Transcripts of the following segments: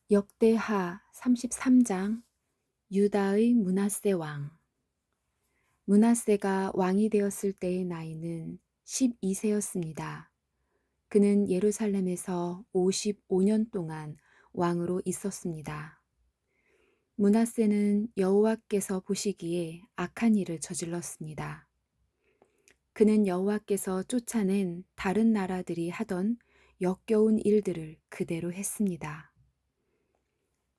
역대하 33장. 유다의 므낫세 왕. 므낫세가 왕이 되었을 때의 나이는 12세였습니다. 그는 예루살렘에서 55년 동안 왕으로 있었습니다. 므낫세는 여호와께서 보시기에 악한 일을 저질렀습니다. 그는 여호와께서 쫓아낸 다른 나라들이 하던 역겨운 일들을 그대로 했습니다.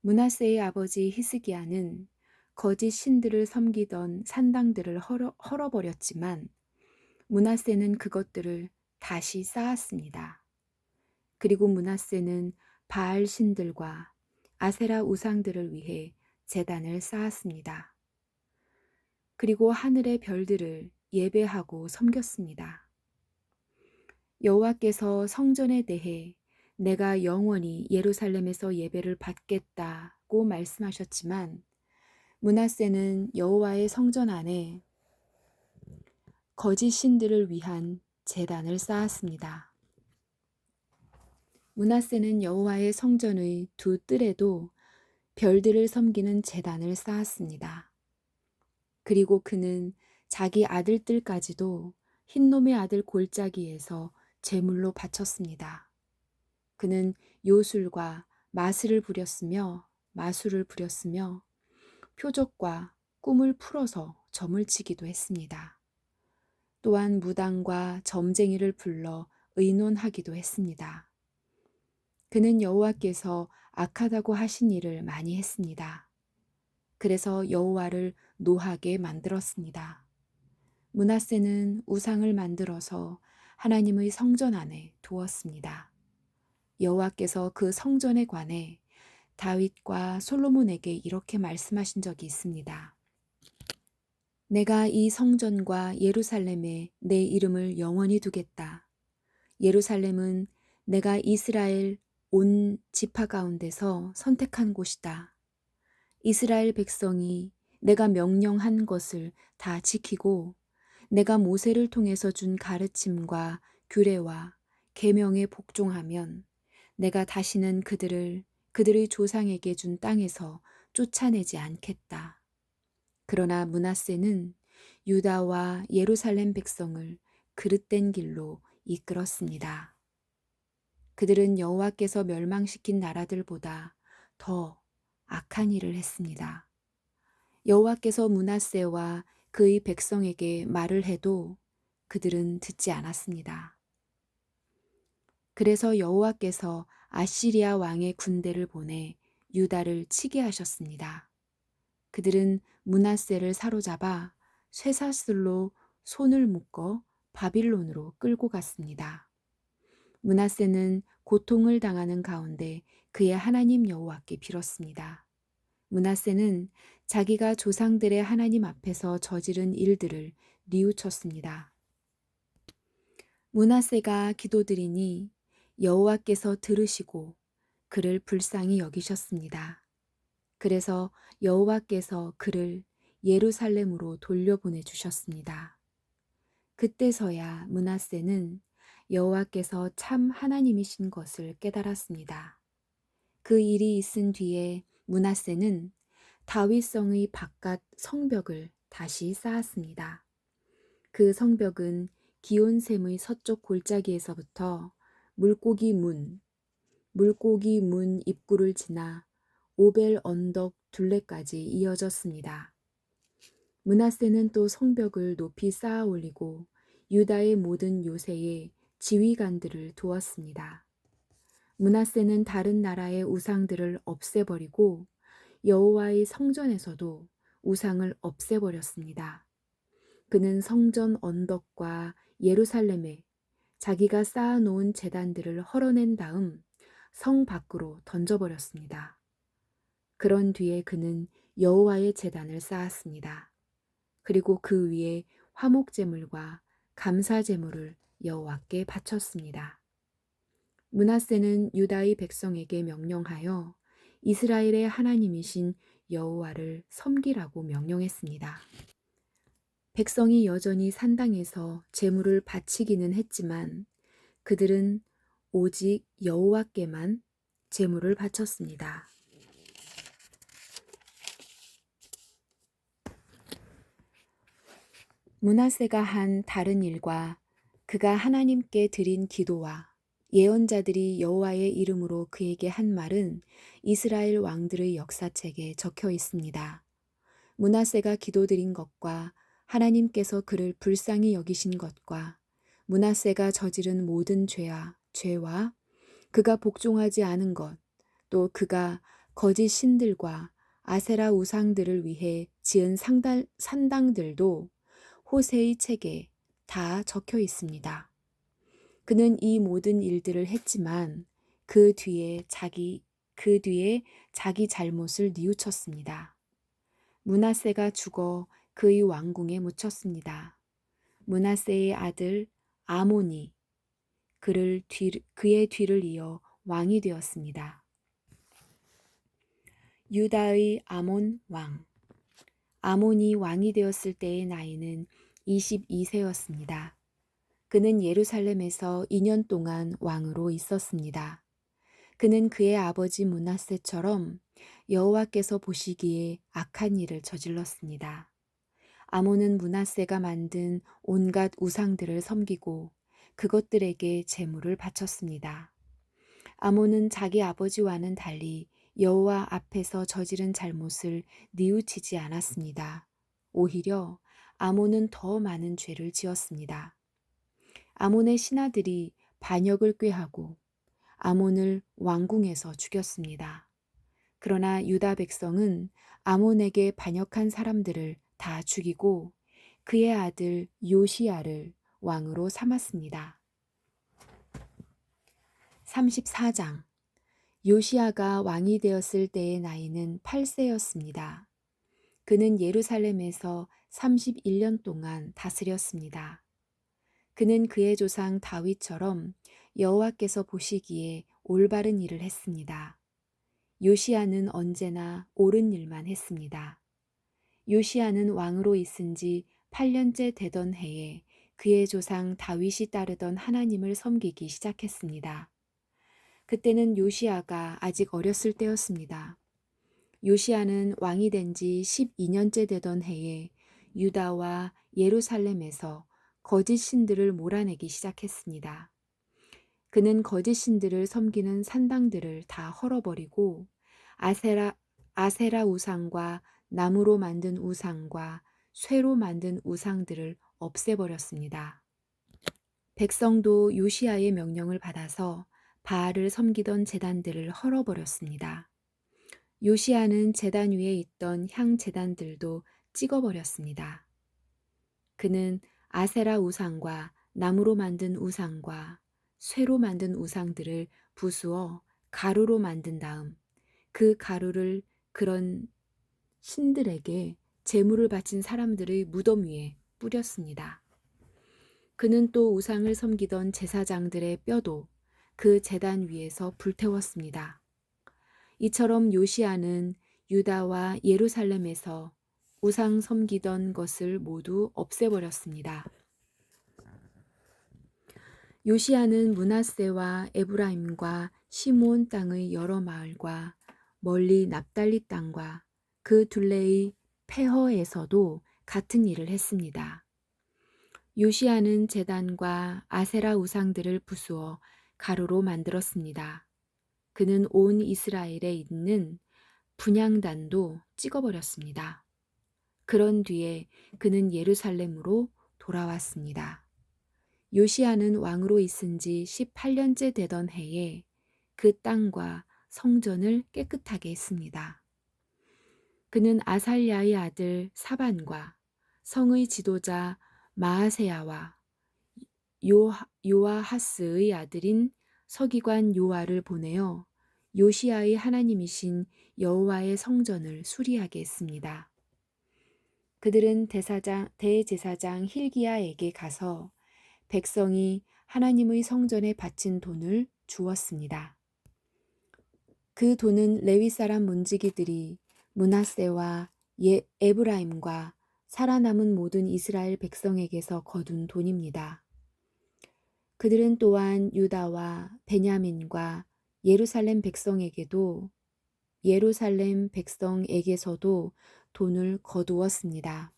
므낫세의 아버지 히스기야는 거짓 신들을 섬기던 산당들을 헐어버렸지만 므낫세는 그것들을 다시 쌓았습니다. 그리고 므낫세는 바알 신들과 아세라 우상들을 위해 제단을 쌓았습니다. 그리고 하늘의 별들을 예배하고 섬겼습니다. 여호와께서 성전에 대해 내가 영원히 예루살렘에서 예배를 받겠다고 말씀하셨지만 므낫세는 여호와의 성전 안에 거짓 신들을 위한 제단을 쌓았습니다. 므낫세는 여호와의 성전의 두 뜰에도 별들을 섬기는 제단을 쌓았습니다. 그리고 그는 자기 아들들까지도 흰놈의 아들 골짜기에서 제물로 바쳤습니다. 그는 요술과 마술을 부렸으며 표적과 꿈을 풀어서 점을 치기도 했습니다. 또한 무당과 점쟁이를 불러 의논하기도 했습니다. 그는 여호와께서 악하다고 하신 일을 많이 했습니다. 그래서 여호와를 노하게 만들었습니다. 므낫세는 우상을 만들어서 하나님의 성전 안에 두었습니다. 여호와께서 그 성전에 관해 다윗과 솔로몬에게 이렇게 말씀하신 적이 있습니다. 내가 이 성전과 예루살렘에 내 이름을 영원히 두겠다. 예루살렘은 내가 이스라엘 온 지파 가운데서 선택한 곳이다. 이스라엘 백성이 내가 명령한 것을 다 지키고 내가 모세를 통해서 준 가르침과 규례와 계명에 복종하면 내가 다시는 그들의 조상에게 준 땅에서 쫓아내지 않겠다. 그러나 므낫세는 유다와 예루살렘 백성을 그릇된 길로 이끌었습니다. 그들은 여호와께서 멸망시킨 나라들보다 더 악한 일을 했습니다. 여호와께서 므낫세와 그의 백성에게 말을 해도 그들은 듣지 않았습니다. 그래서 여호와께서 아시리아 왕의 군대를 보내 유다를 치게 하셨습니다. 그들은 므낫세를 사로잡아 쇠사슬로 손을 묶어 바빌론으로 끌고 갔습니다. 므낫세는 고통을 당하는 가운데 그의 하나님 여호와께 빌었습니다. 므낫세는 자기가 조상들의 하나님 앞에서 저지른 일들을 뉘우쳤습니다. 므낫세가 기도드리니 여호와께서 들으시고 그를 불쌍히 여기셨습니다. 그래서 여호와께서 그를 예루살렘으로 돌려보내 주셨습니다. 그때서야 므낫세는 여호와께서 참 하나님이신 것을 깨달았습니다. 그 일이 있은 뒤에 므낫세는 다윗성의 바깥 성벽을 다시 쌓았습니다. 그 성벽은 기온샘의 서쪽 골짜기에서부터 물고기 문 입구를 지나 오벨 언덕 둘레까지 이어졌습니다. 므낫세는 또 성벽을 높이 쌓아 올리고 유다의 모든 요새에 지휘관들을 두었습니다. 므낫세는 다른 나라의 우상들을 없애버리고 여호와의 성전에서도 우상을 없애버렸습니다. 그는 성전 언덕과 예루살렘에 자기가 쌓아놓은 제단들을 헐어낸 다음 성 밖으로 던져버렸습니다. 그런 뒤에 그는 여호와의 제단을 쌓았습니다. 그리고 그 위에 화목제물과 감사제물을 여호와께 바쳤습니다. 므낫세는 유다의 백성에게 명령하여 이스라엘의 하나님이신 여호와를 섬기라고 명령했습니다. 백성이 여전히 산당에서 제물을 바치기는 했지만 그들은 오직 여호와께만 제물을 바쳤습니다. 므낫세가 한 다른 일과 그가 하나님께 드린 기도와 예언자들이 여호와의 이름으로 그에게 한 말은 이스라엘 왕들의 역사책에 적혀 있습니다. 므낫세가 기도드린 것과 하나님께서 그를 불쌍히 여기신 것과 므낫세가 저지른 모든 죄와 그가 복종하지 않은 것, 또 그가 거짓 신들과 아세라 우상들을 위해 지은 산당들도 호세의 책에 다 적혀 있습니다. 그는 이 모든 일들을 했지만 그 뒤에 자기 잘못을 뉘우쳤습니다. 므낫세가 죽어 그의 왕궁에 묻혔습니다. 므낫세의 아들 아몬이 그의 뒤를 이어 왕이 되었습니다. 유다의 아몬 왕. 아몬이 왕이 되었을 때의 나이는 22세였습니다. 그는 예루살렘에서 2년 동안 왕으로 있었습니다. 그는 그의 아버지 므낫세처럼 여호와께서 보시기에 악한 일을 저질렀습니다. 아몬은 므낫세가 만든 온갖 우상들을 섬기고 그것들에게 제물을 바쳤습니다. 아몬은 자기 아버지와는 달리 여호와 앞에서 저지른 잘못을 뉘우치지 않았습니다. 오히려 아몬은 더 많은 죄를 지었습니다. 아몬의 신하들이 반역을 꾀하고 아몬을 왕궁에서 죽였습니다. 그러나 유다 백성은 아몬에게 반역한 사람들을 다 죽이고 그의 아들 요시야를 왕으로 삼았습니다. 34장. 요시야가 왕이 되었을 때의 나이는 8세였습니다. 그는 예루살렘에서 31년 동안 다스렸습니다. 그는 그의 조상 다윗처럼 여호와께서 보시기에 올바른 일을 했습니다. 요시야는 언제나 옳은 일만 했습니다. 요시야는 왕으로 있은 지 8년째 되던 해에 그의 조상 다윗이 따르던 하나님을 섬기기 시작했습니다. 그때는 요시야가 아직 어렸을 때였습니다. 요시야는 왕이 된 지 12년째 되던 해에 유다와 예루살렘에서 거짓 신들을 몰아내기 시작했습니다. 그는 거짓 신들을 섬기는 산당들을 다 헐어버리고 아세라 우상과 나무로 만든 우상과 쇠로 만든 우상들을 없애버렸습니다. 백성도 요시야의 명령을 받아서 바알을 섬기던 제단들을 헐어버렸습니다. 요시야는 제단 위에 있던 향 제단들도 찍어버렸습니다. 그는 아세라 우상과 나무로 만든 우상과 쇠로 만든 우상들을 부수어 가루로 만든 다음 그 가루를 그런 신들에게 제물을 바친 사람들의 무덤 위에 뿌렸습니다. 그는 또 우상을 섬기던 제사장들의 뼈도 그 제단 위에서 불태웠습니다. 이처럼 요시야는 유다와 예루살렘에서 우상 섬기던 것을 모두 없애버렸습니다. 요시야는 므낫세와 에브라임과 시므온 땅의 여러 마을과 멀리 납달리 땅과 그 둘레의 페허에서도 같은 일을 했습니다. 요시야는 제단과 아세라 우상들을 부수어 가루로 만들었습니다. 그는 온 이스라엘에 있는 분향단도 찍어버렸습니다. 그런 뒤에 그는 예루살렘으로 돌아왔습니다. 요시야는 왕으로 있은 지 18년째 되던 해에 그 땅과 성전을 깨끗하게 했습니다. 그는 아살랴의 아들 사반과 성의 지도자 마아세야와 요아하스의 아들인 서기관 요아를 보내어 요시야의 하나님이신 여호와의 성전을 수리하게 했습니다. 그들은 대제사장 힐기야에게 가서 백성이 하나님의 성전에 바친 돈을 주었습니다. 그 돈은 레위 사람 문지기들이 므낫세와 에브라임과 살아남은 모든 이스라엘 백성에게서 거둔 돈입니다. 그들은 또한 유다와 베냐민과 예루살렘 백성에게서도 돈을 거두었습니다.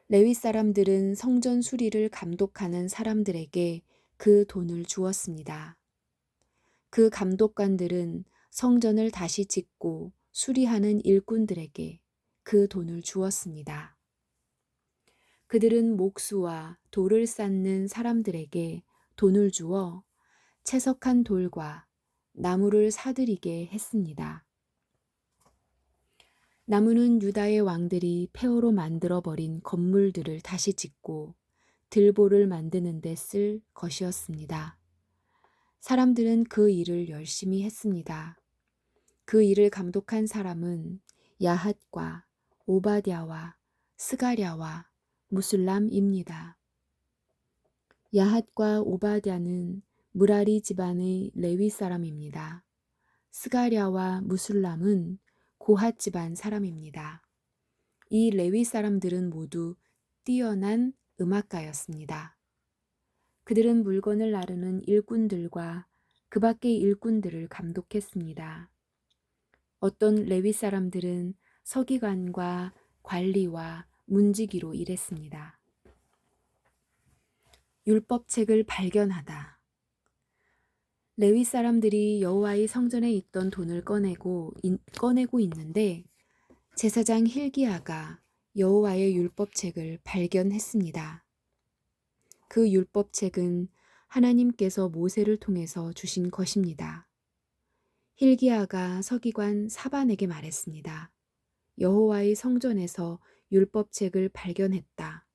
레위 사람들은 성전 수리를 감독하는 사람들에게 그 돈을 주었습니다. 그 감독관들은 성전을 다시 짓고 수리하는 일꾼들에게 그 돈을 주었습니다. 그들은 목수와 돌을 쌓는 사람들에게 돈을 주어 채석한 돌과 나무를 사들이게 했습니다. 나무는 유다의 왕들이 폐허로 만들어버린 건물들을 다시 짓고 들보를 만드는 데 쓸 것이었습니다. 사람들은 그 일을 열심히 했습니다. 그 일을 감독한 사람은 야핫과 오바댜와 스가랴와 무술람입니다. 야핫과 오바댜는 무라리 집안의 레위 사람입니다. 스가랴와 무술람은 고핫 집안 사람입니다. 이 레위 사람들은 모두 뛰어난 음악가였습니다. 그들은 물건을 나르는 일꾼들과 그 밖의 일꾼들을 감독했습니다. 어떤 레위 사람들은 서기관과 관리와 문지기로 일했습니다. 율법책을 발견하다. 레위 사람들이 여호와의 성전에 있던 돈을 꺼내고 있는데 제사장 힐기야가 여호와의 율법책을 발견했습니다. 그 율법책은 하나님께서 모세를 통해서 주신 것입니다. 힐기야가 서기관 사반에게 말했습니다. 여호와의 성전에서 율법책을 발견했다.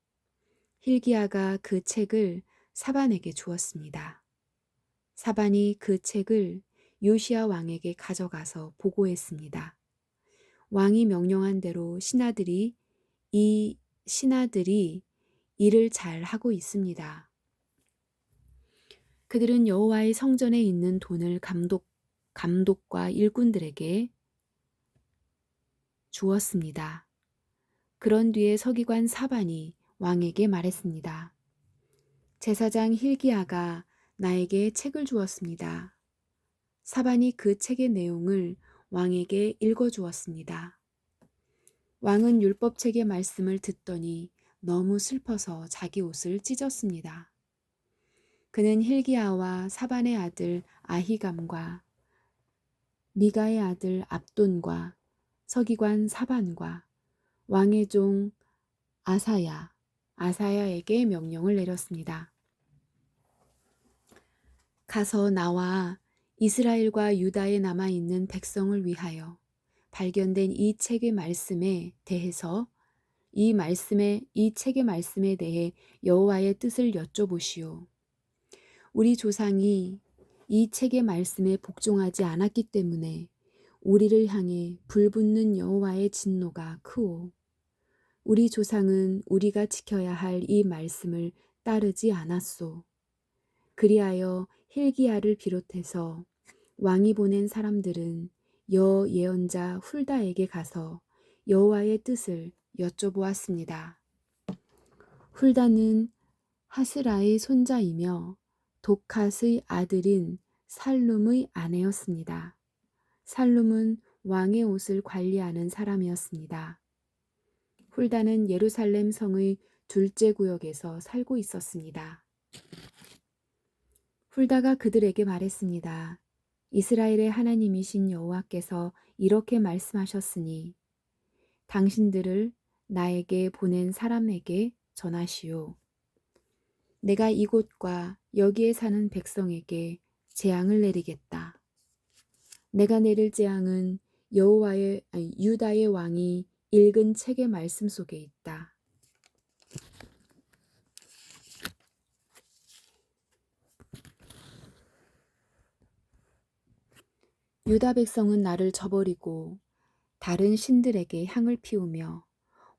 힐기야가 그 책을 사반에게 주었습니다. 사반이 그 책을 요시야 왕에게 가져가서 보고했습니다. 왕이 명령한 대로 신하들이 일을 잘 하고 있습니다. 그들은 여호와의 성전에 있는 돈을 감독과 일꾼들에게 주었습니다. 그런 뒤에 서기관 사반이 왕에게 말했습니다. 제사장 힐기야가 나에게 책을 주었습니다. 사반이 그 책의 내용을 왕에게 읽어주었습니다. 왕은 율법책의 말씀을 듣더니 너무 슬퍼서 자기 옷을 찢었습니다. 그는 힐기야와 사반의 아들 아히감과 미가의 아들 압돈과 서기관 사반과 왕의 종 아사야에게 명령을 내렸습니다. 가서 나와 이스라엘과 유다에 남아있는 백성을 위하여 발견된 이 책의 말씀에 대해서 이 책의 말씀에 대해 여호와의 뜻을 여쭤보시오. 우리 조상이 이 책의 말씀에 복종하지 않았기 때문에 우리를 향해 불붙는 여호와의 진노가 크오. 우리 조상은 우리가 지켜야 할 이 말씀을 따르지 않았소. 그리하여 힐기야를 비롯해서 왕이 보낸 사람들은 예언자 훌다에게 가서 여호와의 뜻을 여쭤보았습니다. 훌다는 하스라의 손자이며 독핫의 아들인 살룸의 아내였습니다. 살룸은 왕의 옷을 관리하는 사람이었습니다. 훌다는 예루살렘 성의 둘째 구역에서 살고 있었습니다. 훌다가 그들에게 말했습니다. 이스라엘의 하나님이신 여호와께서 이렇게 말씀하셨으니 당신들을 나에게 보낸 사람에게 전하시오. 내가 이곳과 여기에 사는 백성에게 재앙을 내리겠다. 내가 내릴 재앙은 유다의 왕이 읽은 책의 말씀 속에 있다. 유다 백성은 나를 저버리고 다른 신들에게 향을 피우며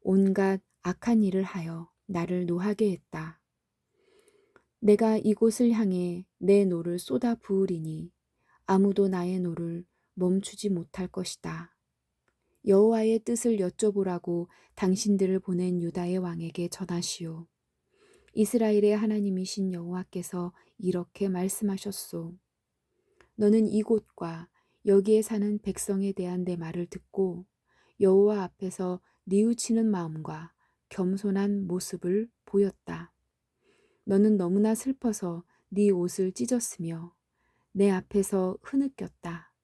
온갖 악한 일을 하여 나를 노하게 했다. 내가 이곳을 향해 내 노를 쏟아 부으리니 아무도 나의 노를 멈추지 못할 것이다. 여호와의 뜻을 여쭤보라고 당신들을 보낸 유다의 왕에게 전하시오. 이스라엘의 하나님이신 여호와께서 이렇게 말씀하셨소. 너는 이곳과 여기에 사는 백성에 대한 내 말을 듣고 여호와 앞에서 뉘우치는 마음과 겸손한 모습을 보였다. 너는 너무나 슬퍼서 네 옷을 찢었으며 내 앞에서 흐느꼈다.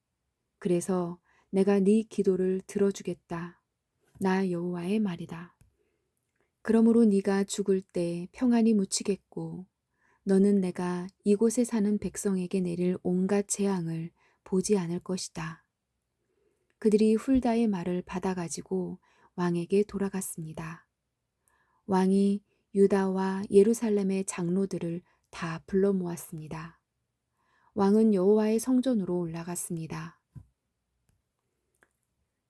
그래서 내가 네 기도를 들어주겠다. 나 여호와의 말이다. 그러므로 네가 죽을 때 평안히 묻히겠고 너는 내가 이곳에 사는 백성에게 내릴 온갖 재앙을 보지 않을 것이다. 그들이 훌다의 말을 받아가지고 왕에게 돌아갔습니다. 왕이 유다와 예루살렘의 장로들을 다 불러 모았습니다. 왕은 여호와의 성전으로 올라갔습니다.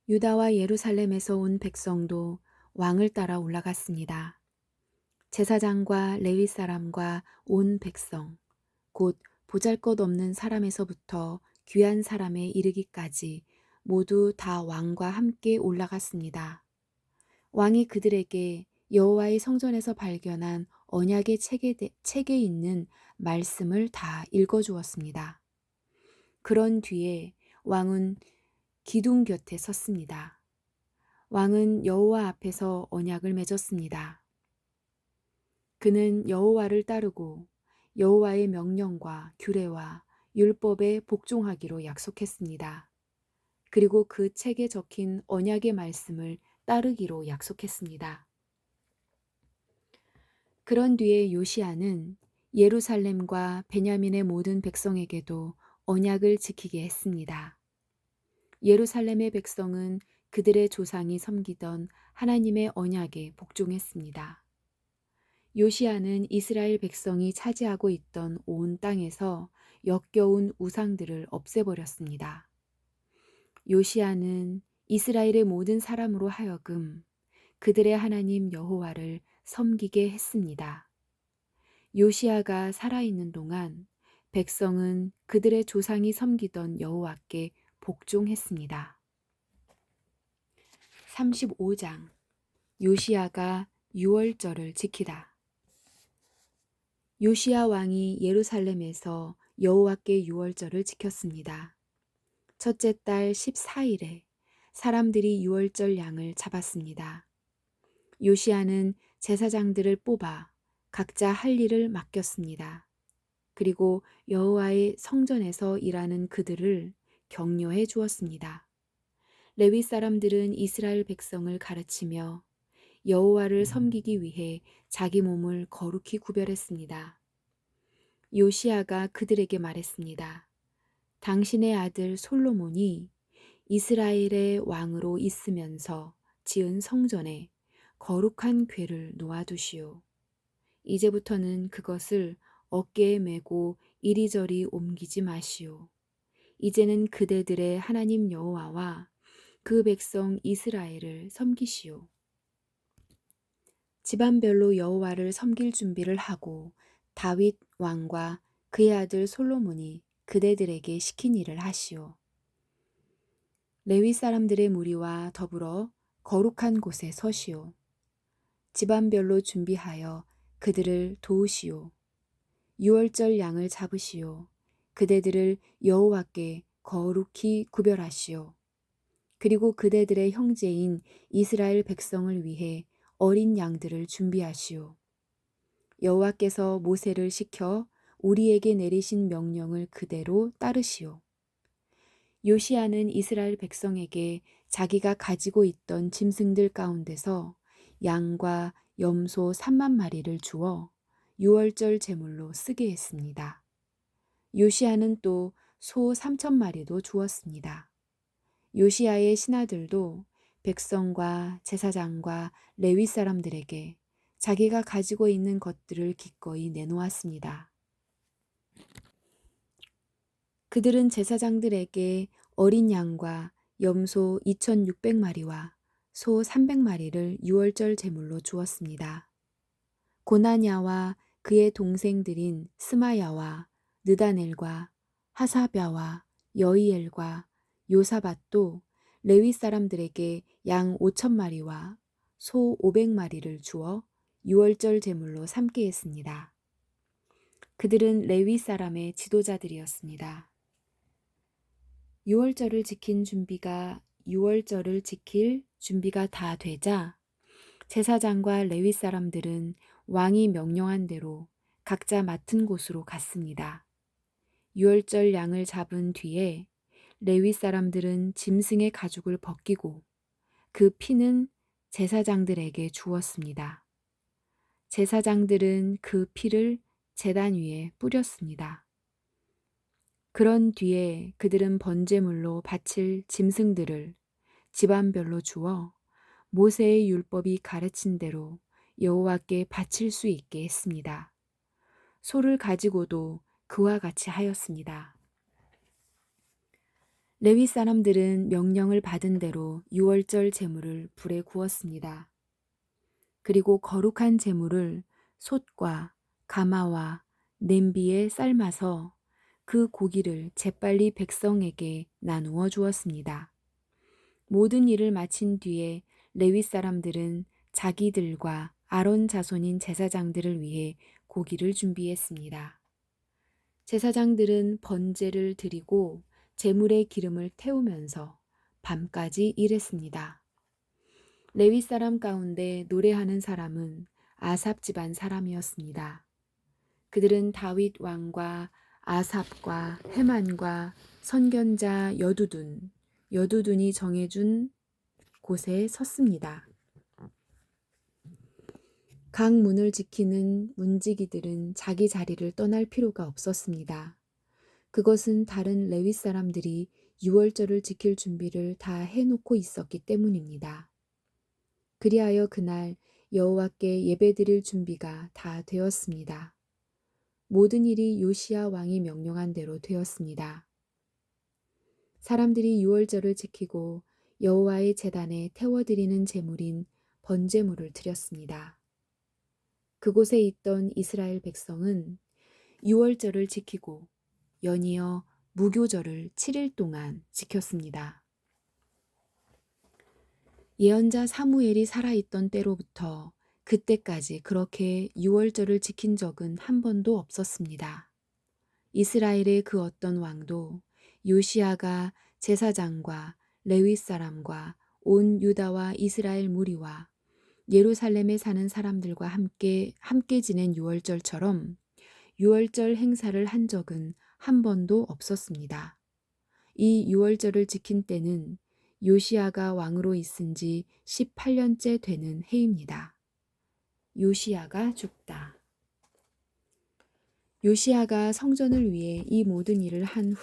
유다와 예루살렘에서 온 백성도 왕을 따라 올라갔습니다. 제사장과 레위 사람과 온 백성, 곧 보잘것없는 사람에서부터 귀한 사람에 이르기까지 모두 다 왕과 함께 올라갔습니다. 왕이 그들에게 여호와의 성전에서 발견한 언약의 책에 있는 말씀을 다 읽어주었습니다. 그런 뒤에 왕은 기둥 곁에 섰습니다. 왕은 여호와 앞에서 언약을 맺었습니다. 그는 여호와를 따르고 여호와의 명령과 규례와 율법에 복종하기로 약속했습니다. 그리고 그 책에 적힌 언약의 말씀을 따르기로 약속했습니다. 그런 뒤에 요시야는 예루살렘과 베냐민의 모든 백성에게도 언약을 지키게 했습니다. 예루살렘의 백성은 그들의 조상이 섬기던 하나님의 언약에 복종했습니다. 요시야는 이스라엘 백성이 차지하고 있던 온 땅에서 역겨운 우상들을 없애버렸습니다. 요시야는 이스라엘의 모든 사람으로 하여금 그들의 하나님 여호와를 섬기게 했습니다. 요시야가 살아있는 동안 백성은 그들의 조상이 섬기던 여호와께 복종했습니다. 35장 요시야가 유월절을 지키다. 요시야 왕이 예루살렘에서 여호와께 유월절을 지켰습니다. 첫째 달 14일에 사람들이 유월절 양을 잡았습니다. 요시야는 제사장들을 뽑아 각자 할 일을 맡겼습니다. 그리고 여호와의 성전에서 일하는 그들을 격려해 주었습니다. 레위 사람들은 이스라엘 백성을 가르치며 여호와를 섬기기 위해 자기 몸을 거룩히 구별했습니다. 요시야가 그들에게 말했습니다. 당신의 아들 솔로몬이 이스라엘의 왕으로 있으면서 지은 성전에 거룩한 궤를 놓아두시오. 이제부터는 그것을 어깨에 메고 이리저리 옮기지 마시오. 이제는 그대들의 하나님 여호와와 그 백성 이스라엘을 섬기시오. 집안별로 여호와를 섬길 준비를 하고 다윗 왕과 그의 아들 솔로몬이 그대들에게 시킨 일을 하시오. 레위 사람들의 무리와 더불어 거룩한 곳에 서시오. 집안별로 준비하여 그들을 도우시오. 유월절 양을 잡으시오. 그대들을 여호와께 거룩히 구별하시오. 그리고 그대들의 형제인 이스라엘 백성을 위해 어린 양들을 준비하시오. 여호와께서 모세를 시켜 우리에게 내리신 명령을 그대로 따르시오. 요시야는 이스라엘 백성에게 자기가 가지고 있던 짐승들 가운데서 양과 염소 3만 마리를 주어 유월절 제물로 쓰게 했습니다. 요시야는 또 소 3천 마리도 주었습니다. 요시야의 신하들도 백성과 제사장과 레위 사람들에게 자기가 가지고 있는 것들을 기꺼이 내놓았습니다. 그들은 제사장들에게 어린 양과 염소 2,600마리와 소 300마리를 유월절 제물로 주었습니다. 고나냐와 그의 동생들인 스마야와 느다넬과 하사랴와 여이엘과 요사밧도 레위 사람들에게 양 5,000마리와 소 500마리를 주어 유월절 제물로 삼게 했습니다. 그들은 레위 사람의 지도자들이었습니다. 유월절을 지킬 준비가 다 되자 제사장과 레위 사람들은 왕이 명령한 대로 각자 맡은 곳으로 갔습니다. 유월절 양을 잡은 뒤에 레위 사람들은 짐승의 가죽을 벗기고 그 피는 제사장들에게 주었습니다. 제사장들은 그 피를 제단 위에 뿌렸습니다. 그런 뒤에 그들은 번제물로 바칠 짐승들을 집안별로 주어 모세의 율법이 가르친 대로 여호와께 바칠 수 있게 했습니다. 소를 가지고도 그와 같이 하였습니다. 레위 사람들은 명령을 받은 대로 유월절 제물을 불에 구웠습니다. 그리고 거룩한 제물을 솥과 가마와 냄비에 삶아서 그 고기를 재빨리 백성에게 나누어 주었습니다. 모든 일을 마친 뒤에 레위 사람들은 자기들과 아론 자손인 제사장들을 위해 고기를 준비했습니다. 제사장들은 번제를 드리고 제물의 기름을 태우면서 밤까지 일했습니다. 레위 사람 가운데 노래하는 사람은 아삽 집안 사람이었습니다. 그들은 다윗 왕과 아삽과 헤만과 선견자 여두둔이 정해준 곳에 섰습니다. 각 문을 지키는 문지기들은 자기 자리를 떠날 필요가 없었습니다. 그것은 다른 레위 사람들이 유월절을 지킬 준비를 다 해놓고 있었기 때문입니다. 그리하여 그날 여호와께 예배드릴 준비가 다 되었습니다. 모든 일이 요시야 왕이 명령한 대로 되었습니다. 사람들이 유월절을 지키고 여호와의 제단에 태워드리는 제물인 번제물을 드렸습니다. 그곳에 있던 이스라엘 백성은 유월절을 지키고 연이어 무교절을 7일 동안 지켰습니다. 예언자 사무엘이 살아있던 때로부터 그때까지 그렇게 유월절을 지킨 적은 한 번도 없었습니다. 이스라엘의 그 어떤 왕도 요시야가 제사장과 레위 사람과 온 유다와 이스라엘 무리와 예루살렘에 사는 사람들과 함께 지낸 유월절처럼 유월절 행사를 한 적은 한 번도 없었습니다. 이 유월절을 지킨 때는 요시야가 왕으로 있은 지 18년째 되는 해입니다. 요시야가 죽다. 요시야가 성전을 위해 이 모든 일을 한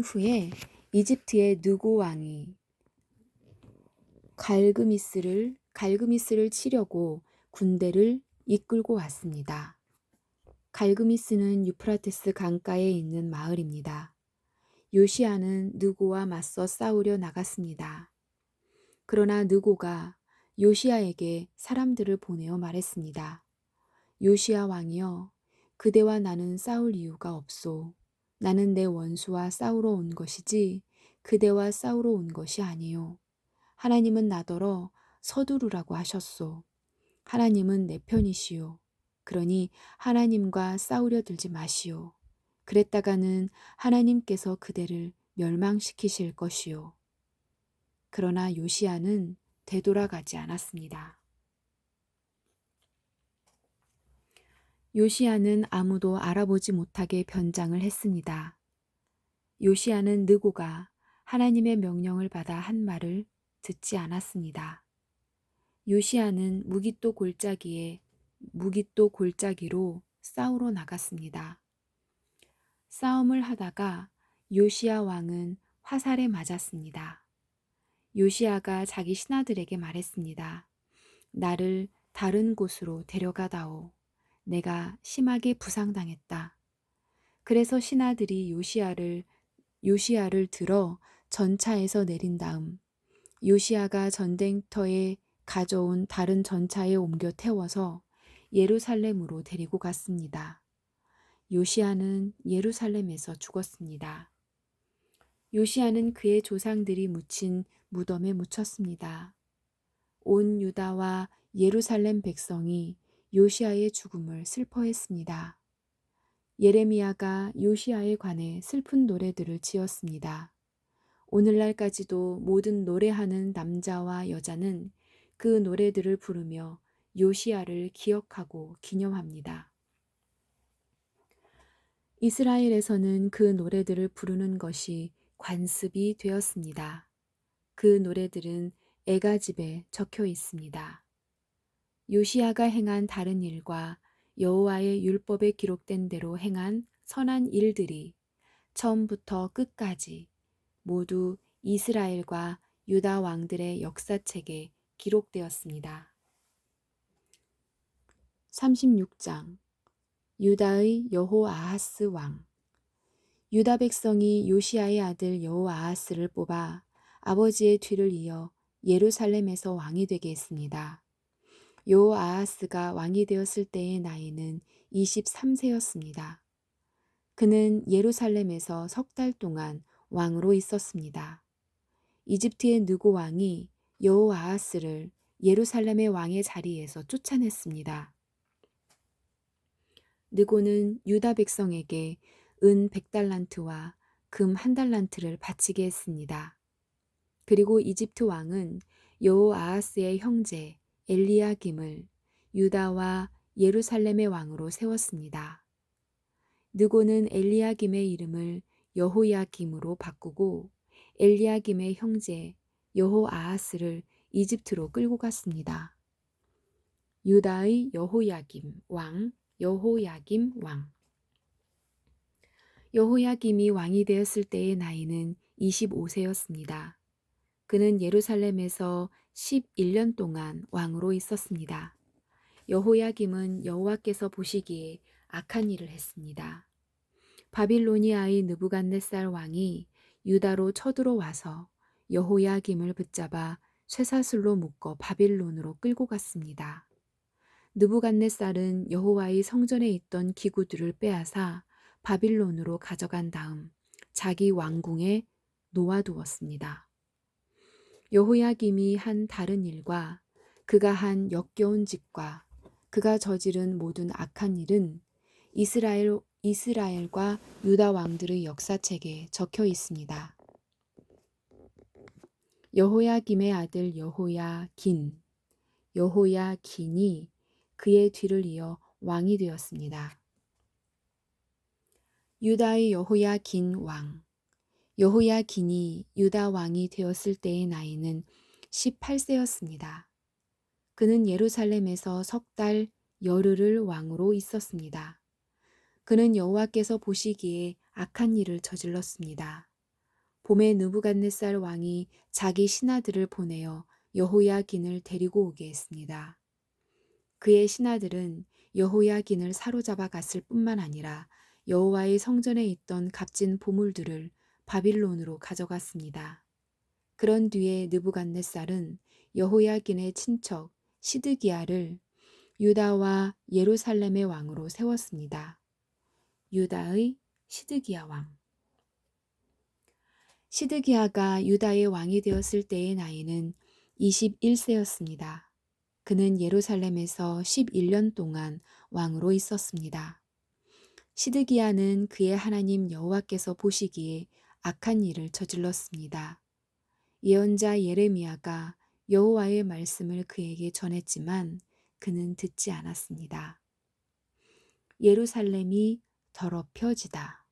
후에 이집트의 느고 왕이 갈그미스를 치려고 군대를 이끌고 왔습니다. 갈그미스는 유프라테스 강가에 있는 마을입니다. 요시야는 느고와 맞서 싸우려 나갔습니다. 그러나 느고가 요시야에게 사람들을 보내어 말했습니다. 요시야 왕이여, 그대와 나는 싸울 이유가 없소. 나는 내 원수와 싸우러 온 것이지 그대와 싸우러 온 것이 아니요. 하나님은 나더러 서두르라고 하셨소. 하나님은 내 편이시오. 그러니 하나님과 싸우려 들지 마시오. 그랬다가는 하나님께서 그대를 멸망시키실 것이오. 그러나 요시야는 되돌아가지 않았습니다. 요시야는 아무도 알아보지 못하게 변장을 했습니다. 요시야는 느고가 하나님의 명령을 받아 한 말을 듣지 않았습니다. 요시야는 무깃도 골짜기로 싸우러 나갔습니다. 싸움을 하다가 요시야 왕은 화살에 맞았습니다. 요시야가 자기 신하들에게 말했습니다. 나를 다른 곳으로 데려가다오. 내가 심하게 부상당했다. 그래서 신하들이 요시야를 들어 전차에서 내린 다음 요시야가 전쟁터에 가져온 다른 전차에 옮겨 태워서 예루살렘으로 데리고 갔습니다. 요시야는 예루살렘에서 죽었습니다. 요시야는 그의 조상들이 묻힌 무덤에 묻혔습니다. 온 유다와 예루살렘 백성이 요시야의 죽음을 슬퍼했습니다. 예레미야가 요시야에 관해 슬픈 노래들을 지었습니다. 오늘날까지도 모든 노래하는 남자와 여자는 그 노래들을 부르며 요시야를 기억하고 기념합니다. 이스라엘에서는 그 노래들을 부르는 것이 관습이 되었습니다. 그 노래들은 애가집에 적혀 있습니다. 요시야가 행한 다른 일과 여호와의 율법에 기록된 대로 행한 선한 일들이 처음부터 끝까지 모두 이스라엘과 유다 왕들의 역사책에 기록되었습니다. 36장 유다의 여호아하스 왕. 유다 백성이 요시야의 아들 여호아하스를 뽑아 아버지의 뒤를 이어 예루살렘에서 왕이 되게 했습니다. 여호아하스가 왕이 되었을 때의 나이는 23세였습니다. 그는 예루살렘에서 석 달 동안 왕으로 있었습니다. 이집트의 느고 왕이 여호아하스를 예루살렘의 왕의 자리에서 쫓아냈습니다. 느고는 유다 백성에게 은 100달란트와 금 1달란트를 바치게 했습니다. 그리고 이집트 왕은 여호아하스의 형제 엘리야김을 유다와 예루살렘의 왕으로 세웠습니다. 느고는 엘리야김의 이름을 여호야김으로 바꾸고 엘리야김의 형제 여호아하스를 이집트로 끌고 갔습니다. 유다의 여호야김 왕. 여호야김이 왕이 되었을 때의 나이는 25세였습니다. 그는 예루살렘에서 11년 동안 왕으로 있었습니다. 여호야김은 여호와께서 보시기에 악한 일을 했습니다. 바빌로니아의 느부갓네살 왕이 유다로 쳐들어와서 여호야김을 붙잡아 쇠사슬로 묶어 바빌론으로 끌고 갔습니다. 느부갓네살은 여호와의 성전에 있던 기구들을 빼앗아 바빌론으로 가져간 다음 자기 왕궁에 놓아두었습니다. 여호야김이 한 다른 일과 그가 한 역겨운 짓과 그가 저지른 모든 악한 일은 이스라엘과 유다 왕들의 역사책에 적혀 있습니다. 여호야김의 아들 여호야긴이 그의 뒤를 이어 왕이 되었습니다. 유다의 여호야긴 왕. 여호야긴이 유다 왕이 되었을 때의 나이는 18세였습니다. 그는 예루살렘에서 석 달 열흘을 왕으로 있었습니다. 그는 여호와께서 보시기에 악한 일을 저질렀습니다. 봄에 느부갓네살 왕이 자기 신하들을 보내어 여호야긴을 데리고 오게 했습니다. 그의 신하들은 여호야긴을 사로잡아 갔을 뿐만 아니라 여호와의 성전에 있던 값진 보물들을 바빌론으로 가져갔습니다. 그런 뒤에 느부갓네살은 여호야긴의 친척 시드기야를 유다와 예루살렘의 왕으로 세웠습니다. 유다의 시드기야 왕. 시드기야가 유다의 왕이 되었을 때의 나이는 21세였습니다. 그는 예루살렘에서 11년 동안 왕으로 있었습니다. 시드기야는 그의 하나님 여호와께서 보시기에 악한 일을 저질렀습니다. 예언자 예레미야가 여호와의 말씀을 그에게 전했지만 그는 듣지 않았습니다. 예루살렘이 더럽혀지다.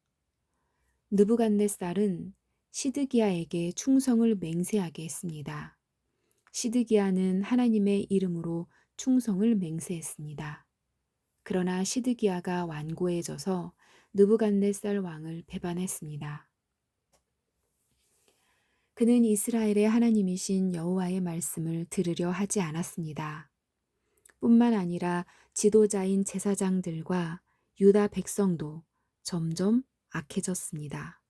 느부갓네살은 시드기야에게 충성을 맹세하게 했습니다. 시드기야는 하나님의 이름으로 충성을 맹세했습니다. 그러나 시드기야가 완고해져서 느부갓네살 왕을 배반했습니다. 그는 이스라엘의 하나님이신 여호와의 말씀을 들으려 하지 않았습니다. 뿐만 아니라 지도자인 제사장들과 유다 백성도 점점 악해졌습니다.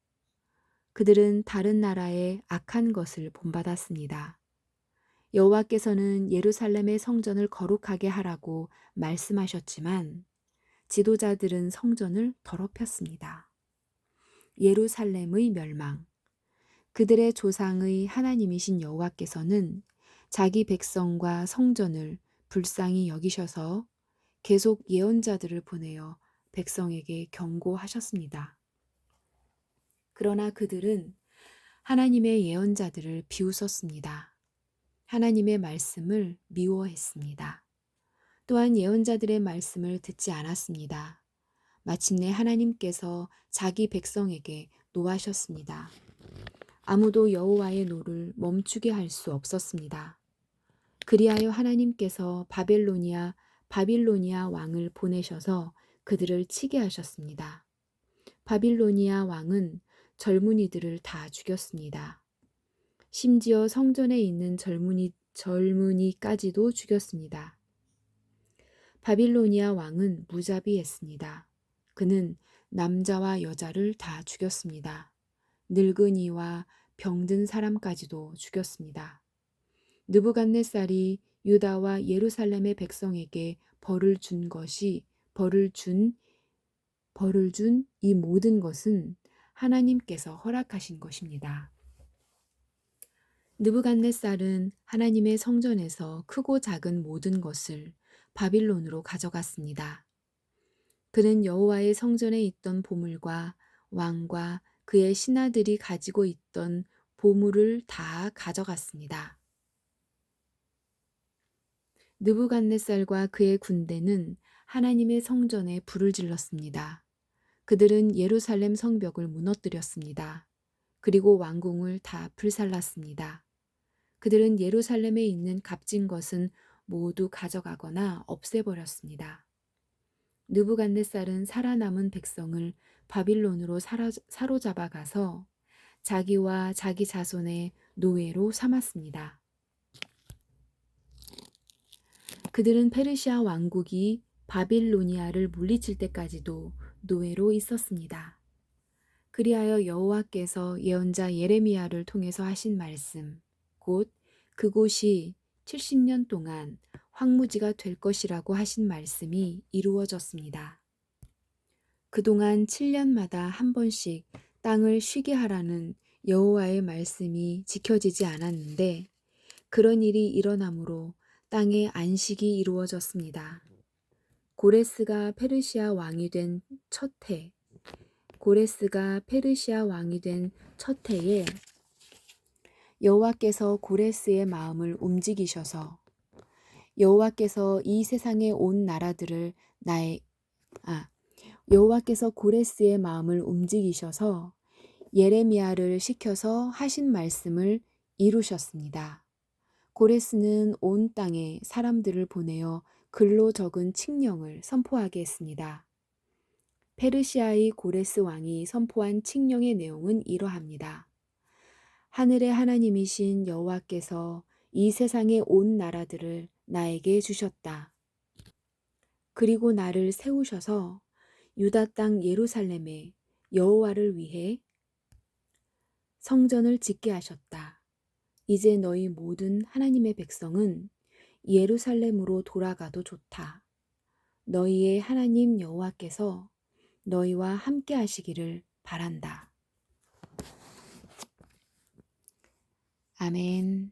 그들은 다른 나라의 악한 것을 본받았습니다. 여호와께서는 예루살렘의 성전을 거룩하게 하라고 말씀하셨지만 지도자들은 성전을 더럽혔습니다. 예루살렘의 멸망. 그들의 조상의 하나님이신 여호와께서는 자기 백성과 성전을 불쌍히 여기셔서 계속 예언자들을 보내어 백성에게 경고하셨습니다. 그러나 그들은 하나님의 예언자들을 비웃었습니다. 하나님의 말씀을 미워했습니다. 또한 예언자들의 말씀을 듣지 않았습니다. 마침내 하나님께서 자기 백성에게 노하셨습니다. 아무도 여호와의 노를 멈추게 할 수 없었습니다. 그리하여 하나님께서 바빌로니아 왕을 보내셔서 그들을 치게 하셨습니다. 바빌로니아 왕은 젊은이들을 다 죽였습니다. 심지어 성전에 있는 젊은이까지도 죽였습니다. 바빌로니아 왕은 무자비했습니다. 그는 남자와 여자를 다 죽였습니다. 늙은이와 병든 사람까지도 죽였습니다. 느부갓네살이 유다와 예루살렘의 백성에게 벌을 준 이 모든 것은 하나님께서 허락하신 것입니다. 느부갓네살은 하나님의 성전에서 크고 작은 모든 것을 바빌론으로 가져갔습니다. 그는 여호와의 성전에 있던 보물과 왕과 그의 신하들이 가지고 있던 보물을 다 가져갔습니다. 느부갓네살과 그의 군대는 하나님의 성전에 불을 질렀습니다. 그들은 예루살렘 성벽을 무너뜨렸습니다. 그리고 왕궁을 다 불살랐습니다. 그들은 예루살렘에 있는 값진 것은 모두 가져가거나 없애버렸습니다. 느부갓네살은 살아남은 백성을 바빌론으로 사로잡아 가서 자기와 자기 자손의 노예로 삼았습니다. 그들은 페르시아 왕국이 바빌로니아를 물리칠 때까지도 노예로 있었습니다. 그리하여 여호와께서 예언자 예레미야를 통해서 하신 말씀, 곧 그곳이 70년 동안 황무지가 될 것이라고 하신 말씀이 이루어졌습니다. 그동안 7년마다 한 번씩 땅을 쉬게 하라는 여호와의 말씀이 지켜지지 않았는데 그런 일이 일어나므로 땅에 안식이 이루어졌습니다. 고레스가 페르시아 왕이 된 첫 해에 여호와께서 고레스의 마음을 움직이셔서 여호와께서 고레스의 마음을 움직이셔서 예레미야를 시켜서 하신 말씀을 이루셨습니다. 고레스는 온 땅에 사람들을 보내어 글로 적은 칙령을 선포하게 했습니다. 페르시아의 고레스 왕이 선포한 칙령의 내용은 이러합니다. 하늘의 하나님이신 여호와께서 이 세상의 온 나라들을 나에게 주셨다. 그리고 나를 세우셔서 유다 땅 예루살렘에 여호와를 위해 성전을 짓게 하셨다. 이제 너희 모든 하나님의 백성은 예루살렘으로 돌아가도 좋다. 너희의 하나님 여호와께서 너희와 함께 하시기를 바란다. 아멘.